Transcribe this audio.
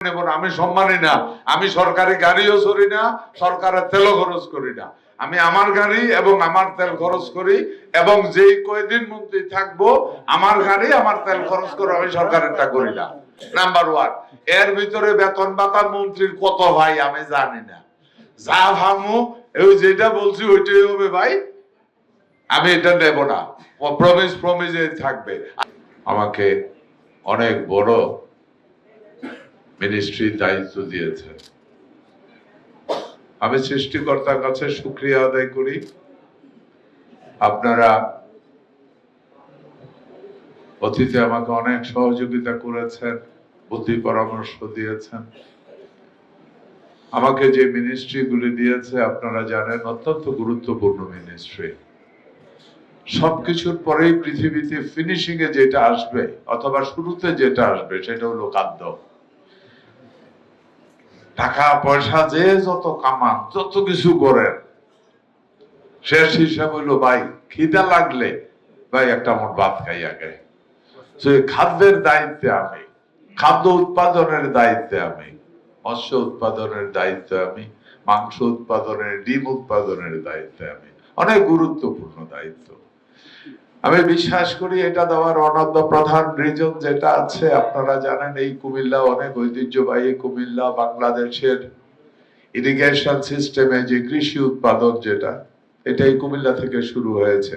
নেব না, আমি সম্মানী না, আমি সরকারি গাড়িও চড়ি না, সরকারের তেলও খরচ করি না। আমি আমার গাড়ি এবং আমার তেল খরচ করি, এবং যেই কয়দিন মন্ত্রী থাকবো আমার গাড়ি আমার তেল খরচ করে, আমি সরকারেরটা করি না। Number one. এর ভিতরে বেতন ভাতা মন্ত্রীর কত ভাই আমি জানি না, যা ভাবো ওই যেটা বলছি ওইটাই হবে ভাই, আমি এটা নেব না। প্রমিজে থাকবে। আমাকে অনেক বড় মিনিস্ট্রির দায়িত্ব দিয়েছে, আমি সৃষ্টিকর্তার কাছে শুকরিয়া আদায় করি। আপনারা অতীতে আমাকে অনেক সহযোগিতা করেছেন, বুদ্ধি পরামর্শ দিয়েছেন। আমাকে যে মিনিস্ট্রি গুলি দিয়েছে আপনারা জানেন অত্যন্ত গুরুত্বপূর্ণ মিনিস্ট্রি। সবকিছুর পরেই পৃথিবীতে ফিনিশিং এ যেটা আসবে অথবা শুরুতে যেটা আসবে সেটা হলো খাদ্য। টাকা পয়সা যে যত কামান যত কিছু করেন, শেষ হিসাব হইলো ভাই খিদা লাগলে ভাই একটা মোট ভাত খাই আগে। খাদ্যের দায়িত্বে আমি, খাদ্য উৎপাদনের দায়িত্বে আমি, মৎস্য উৎপাদনের দায়িত্বে আমি, মাংস উৎপাদনের, ডিম উৎপাদনের দায়িত্বে আমি। অনেক গুরুত্বপূর্ণ দায়িত্ব। আমি বিশ্বাস করি এটা দেওয়ার অনন্য প্রধান রিজন যেটা আছে আপনারা জানেন, এই কুমিল্লা অনেক ঐতিহ্যবাহী কুমিল্লা, বাংলাদেশের ইরিগেশন সিস্টেমে যে কৃষি উৎপাদন যেটা, এটাই কুমিল্লা থেকে শুরু হয়েছে।